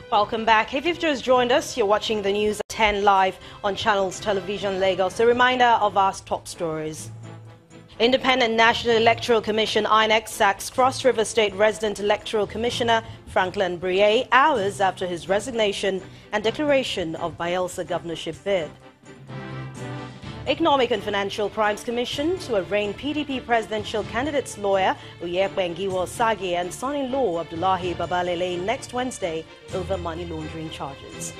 Welcome back. If you've just joined us, you're watching the news at 10 live on Channels Television Lagos. A reminder of our top stories. Independent National Electoral Commission INEC sacks Cross River State Resident Electoral Commissioner Franklin Brie hours after his resignation and declaration of Bayelsa governorship bid. Economic and Financial Crimes Commission to arraign PDP presidential candidate's lawyer Oyekwe Ngiwo Sagi and son-in-law Abdullahi Babalele next Wednesday over money laundering charges.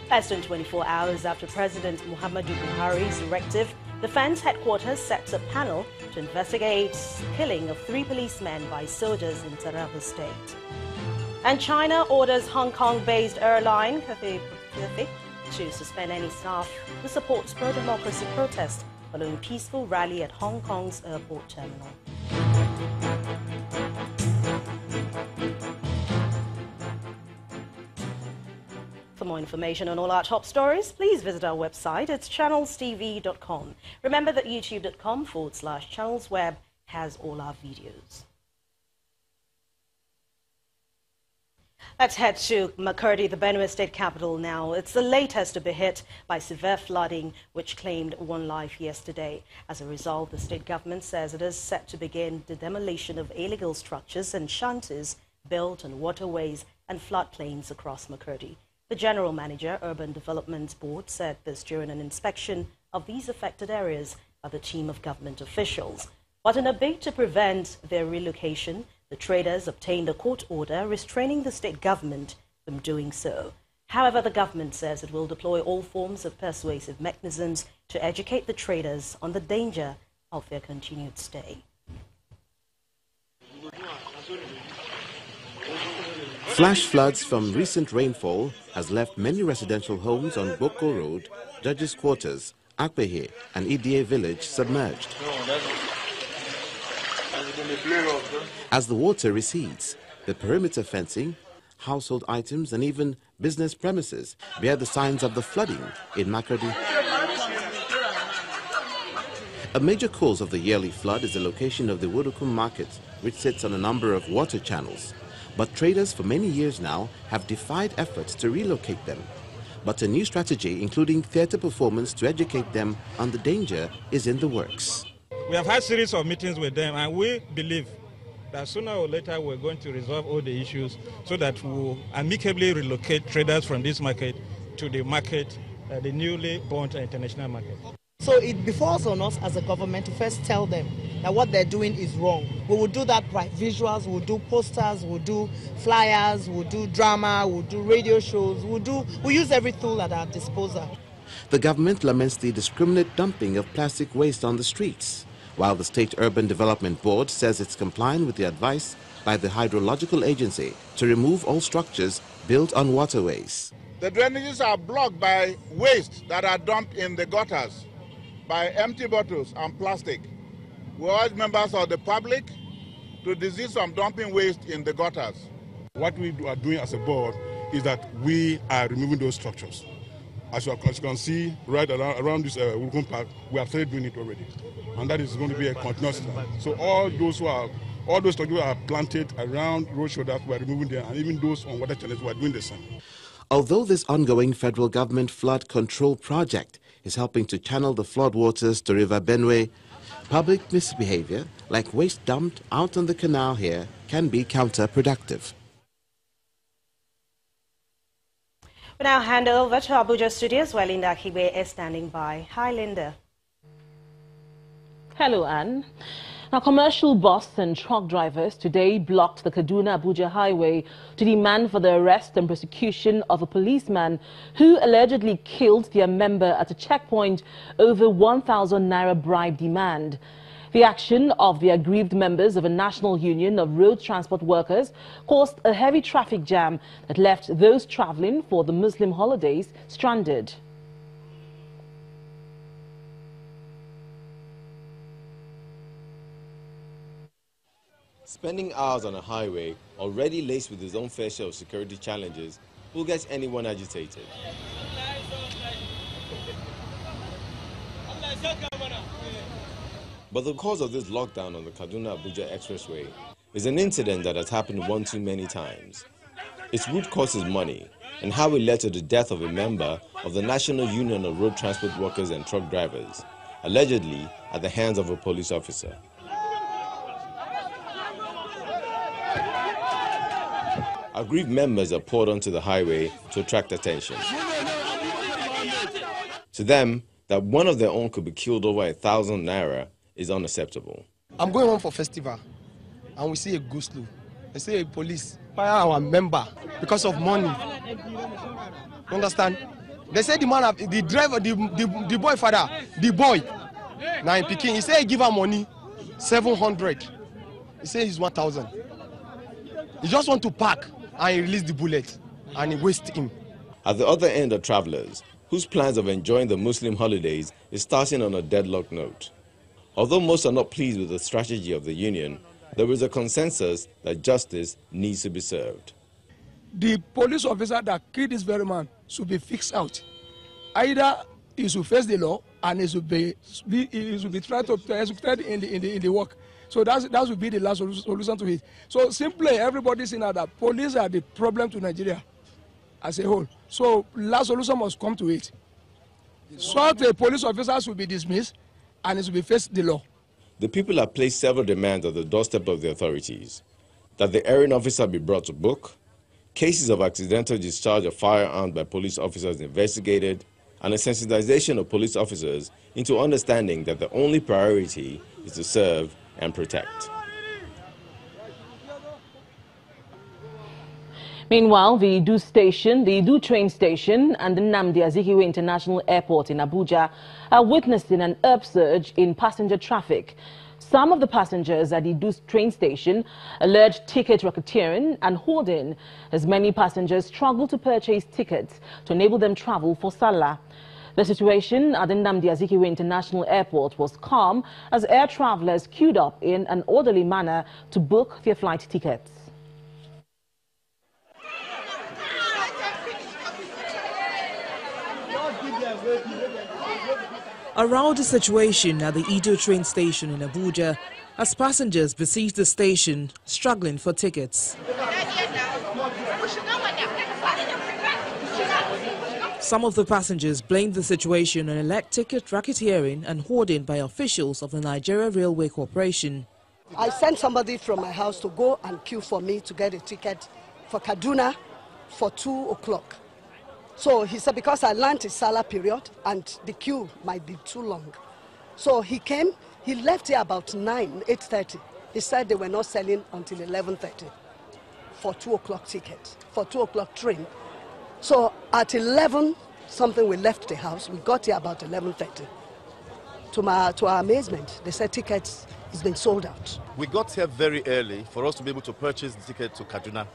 Less than 24 hours after President Muhammadu Buhari's directive, Defense Headquarters sets a panel to investigate the killing of 3 policemen by soldiers in Taraba State. And China orders Hong Kong-based airline Cathay to suspend any staff who supports pro-democracy protests following peaceful rally at Hong Kong's airport terminal. For more information on all our top stories, please visit our website. It's channelstv.com. Remember that youtube.com/channelsweb has all our videos. Let's head to Makurdi, the Benue state capital now. It's the latest to be hit by severe flooding, which claimed 1 life yesterday. As a result, the state government says it is set to begin the demolition of illegal structures and shanties built on waterways and floodplains across Makurdi. The General Manager, Urban Development Board, said this during an inspection of these affected areas by the team of government officials. But in a bid to prevent their relocation, the traders obtained a court order restraining the state government from doing so. However, the government says it will deploy all forms of persuasive mechanisms to educate the traders on the danger of their continued stay. Flash floods from recent rainfall has left many residential homes on Boko Road, Judges' Quarters, Akpehe and Idie Village submerged. As the water recedes, the perimeter fencing, household items and even business premises bear the signs of the flooding in Makurdi. A major cause of the yearly flood is the location of the Wodokum market, which sits on a number of water channels. But traders for many years now have defied efforts to relocate them. But a new strategy, including theatre performance to educate them on the danger, is in the works. We have had a series of meetings with them, and we believe that sooner or later we're going to resolve all the issues so that we'll amicably relocate traders from this market to the market, the newly born international market. So it befalls on us as a government to first tell them that what they're doing is wrong. We will do that by visuals, we'll do posters, we'll do flyers, we'll do drama, we'll do radio shows, we'll use every tool at our disposal. The government laments the indiscriminate dumping of plastic waste on the streets, while the State Urban Development Board says it's complying with the advice by the Hydrological Agency to remove all structures built on waterways. The drainages are blocked by waste that are dumped in the gutters, by empty bottles and plastic. We urge members of the public to desist from dumping waste in the gutters. What we are doing as a board is that we are removing those structures. As you can see, right around this Wodokum Park, we have started doing it already. And that is going to be a continuous. So all those structures are planted around road shoulders, we are removing them, and even those on water channels, we are doing the same. Although this ongoing federal government flood control project is helping to channel the flood waters to River Benue, public misbehavior, like waste dumped out on the canal here, can be counterproductive. We now hand over to Abuja studios where Linda Kibe is standing by. Hi, Linda. Hello, Anne. Now, commercial bus and truck drivers today blocked the Kaduna-Abuja highway to demand for the arrest and prosecution of a policeman who allegedly killed their member at a checkpoint over 1,000 naira bribe demand. The action of the aggrieved members of a national union of road transport workers caused a heavy traffic jam that left those traveling for the Muslim holidays stranded. Spending hours on a highway already laced with its own fair share of security challenges will get anyone agitated. But the cause of this lockdown on the Kaduna-Abuja expressway is an incident that has happened one too many times. Its root cause is money, and how it led to the death of a member of the National Union of Road Transport Workers and Truck Drivers, allegedly at the hands of a police officer. Aggrieved members are poured onto the highway to attract attention. To them, that one of their own could be killed over 1,000 naira is unacceptable. I'm going home for festival, and we see a go-slow. They say a police fire our member because of money. You understand? They say the man, the driver, the boy father, the boy, now in Peking, he say he give her money, 700. He say he's 1,000. He just want to park, and he release the bullet, and he waste him. At the other end are travelers, whose plans of enjoying the Muslim holidays is starting on a deadlock note. Although most are not pleased with the strategy of the union, there is a consensus that justice needs to be served. The police officer that killed this very man should be fixed out. Either he should face the law and he should be tried to execute in the work. So that would be the last solution to it. So simply everybody saying that police are the problem to Nigeria as a whole. So last solution must come to it. So the police officer should be dismissed and it should be faced the law. The people have placed several demands at the doorstep of the authorities. That the erring officer be brought to book, cases of accidental discharge of firearms by police officers investigated, and a sensitization of police officers into understanding that the only priority is to serve and protect. Meanwhile, the Edu train station and the Nnamdi Azikiwe International Airport in Abuja are witnessing an upsurge in passenger traffic. Some of the passengers at the Edu train station alleged ticket racketeering and hoarding, as many passengers struggle to purchase tickets to enable them travel for Sallah. The situation at the Nnamdi Azikiwe International Airport was calm as air travelers queued up in an orderly manner to book their flight tickets. Around the situation at the Edo train station in Abuja, as passengers besiege the station, struggling for tickets. Some of the passengers blamed the situation on elect ticket racketeering and hoarding by officials of the Nigeria Railway Corporation. I sent somebody from my house to go and queue for me to get a ticket for Kaduna for 2 o'clock. So he said, because I learned it's Sallah period and the queue might be too long. So he came, he left here about 8:30. He said they were not selling until 11:30 for 2 o'clock ticket, for 2 o'clock train. So at 11 something we left the house, we got here about 11:30. To our amazement, they said tickets has been sold out. We got here very early for us to be able to purchase the ticket to Kaduna.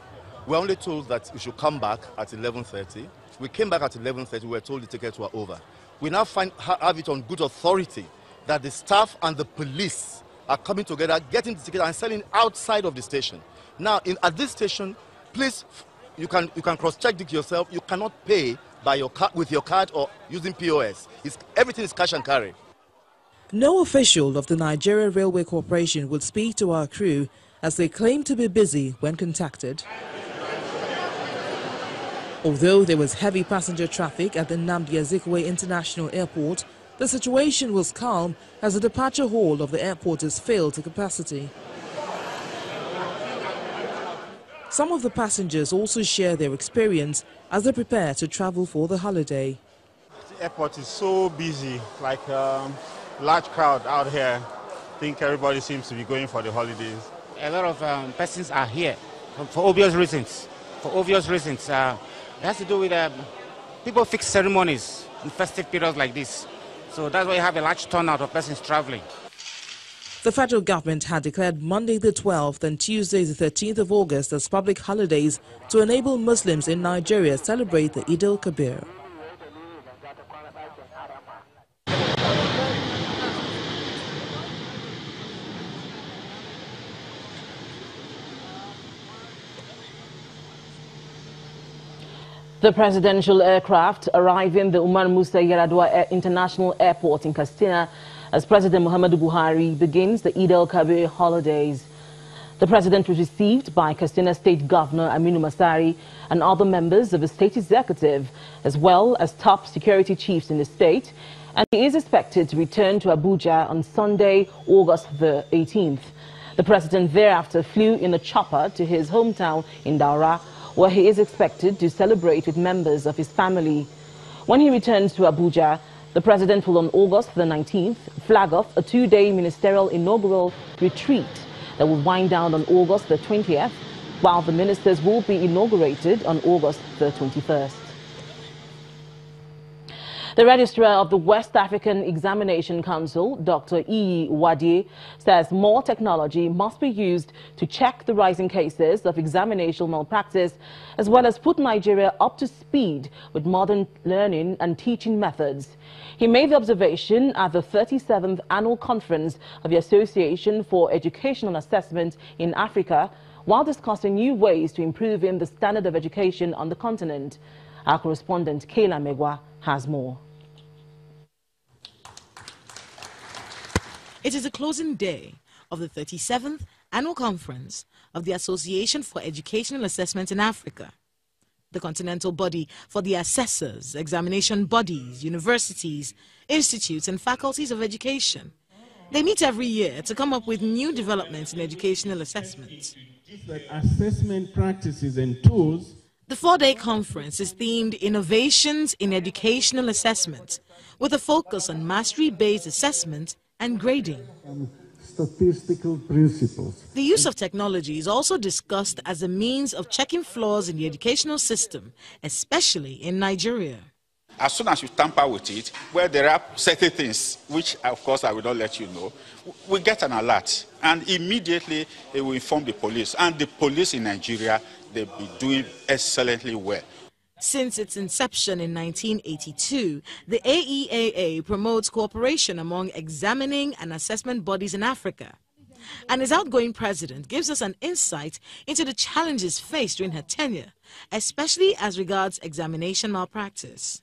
We were only told that we should come back at 11:30. We came back at 11:30, we were told the tickets were over. We now have it on good authority that the staff and the police are coming together, getting the ticket and selling outside of the station. Now, at this station, please, you can cross-check it yourself. You cannot pay by your with your card or using POS. Everything is cash and carry. No official of the Nigeria Railway Corporation would speak to our crew as they claim to be busy when contacted. Although there was heavy passenger traffic at the Nnamdi Azikiwe International Airport, the situation was calm as the departure hall of the airport is filled to capacity. Some of the passengers also share their experience as they prepare to travel for the holiday. The airport is so busy, like large crowd out here. I think everybody seems to be going for the holidays. A lot of persons are here for obvious reasons. It has to do with people fix ceremonies in festive periods like this. So that's why you have a large turnout of persons traveling. The federal government had declared Monday the 12th and Tuesday the 13th of August as public holidays to enable Muslims in Nigeria celebrate the Eid al-Kabir. The presidential aircraft arriving the Umar Musa Yar'Adua International Airport in Katsina as President Muhammadu Buhari begins the Eid al-Kabir holidays. The president was received by Katsina State Governor Aminu Masari and other members of the state executive, as well as top security chiefs in the state, and he is expected to return to Abuja on Sunday, August the 18th. The president thereafter flew in a chopper to his hometown in Daura, where he is expected to celebrate with members of his family. When he returns to Abuja, the president will on August the 19th flag off a two-day ministerial inaugural retreat that will wind down on August the 20th, while the ministers will be inaugurated on August the 21st. The registrar of the West African Examination Council, Dr. E. Wadie, says more technology must be used to check the rising cases of examination malpractice, as well as put Nigeria up to speed with modern learning and teaching methods. He made the observation at the 37th Annual Conference of the Association for Educational Assessment in Africa, while discussing new ways to improve the standard of education on the continent. Our correspondent, Kayla Megwa, has more. It is the closing day of the 37th Annual Conference of the Association for Educational Assessment in Africa, the continental body for the assessors, examination bodies, universities, institutes and faculties of education. They meet every year to come up with new developments in educational assessment. Assessment practices and tools. The four-day conference is themed Innovations in Educational Assessment, with a focus on mastery-based assessment and grading. Statistical principles. The use of technology is also discussed as a means of checking flaws in the educational system, especially in Nigeria. As soon as you tamper with it, where there are certain things, which of course I will not let you know, we get an alert, and immediately it will inform the police. And the police in Nigeria, they'll be doing excellently well. Since its inception in 1982, the AEAA promotes cooperation among examining and assessment bodies in Africa. And its outgoing president gives us an insight into the challenges faced during her tenure, especially as regards examination malpractice.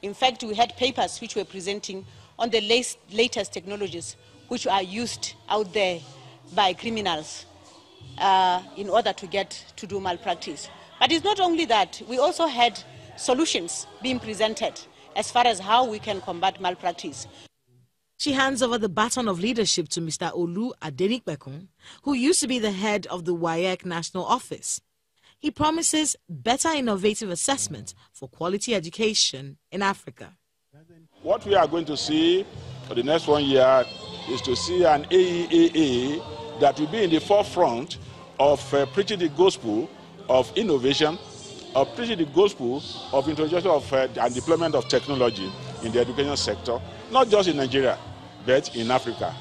In fact, we had papers which were presenting on the latest technologies which are used out there by criminals in order to do malpractice. But it's not only that, we also had solutions being presented as far as how we can combat malpractice. She hands over the baton of leadership to Mr. Olu Adenikbekun, who used to be the head of the WAEC National Office. He promises better innovative assessment for quality education in Africa. What we are going to see for the next 1 year is to see an AEAA that will be in the forefront of preaching the gospel of innovation, of preaching the gospel of introduction of and deployment of technology in the education sector, not just in Nigeria, but in Africa.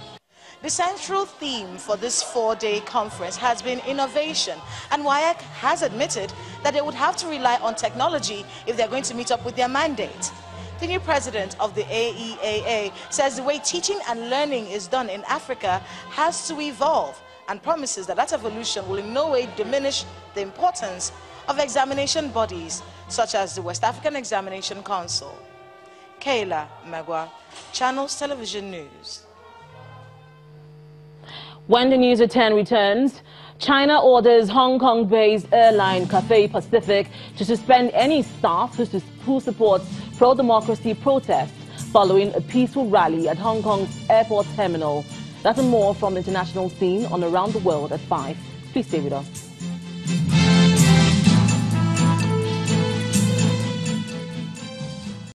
The central theme for this four-day conference has been innovation, and WAEC has admitted that they would have to rely on technology if they're going to meet up with their mandate. The new president of the AEAA says the way teaching and learning is done in Africa has to evolve, and promises that evolution will in no way diminish the importance of examination bodies such as the West African Examination Council. Kayla Megwa, Channels Television News. When the news at 10 returns, China orders Hong Kong-based airline Cathay Pacific to suspend any staff who supports pro-democracy protests following a peaceful rally at Hong Kong's airport terminal. That and more from the international scene on Around the World at 5. Please stay with us.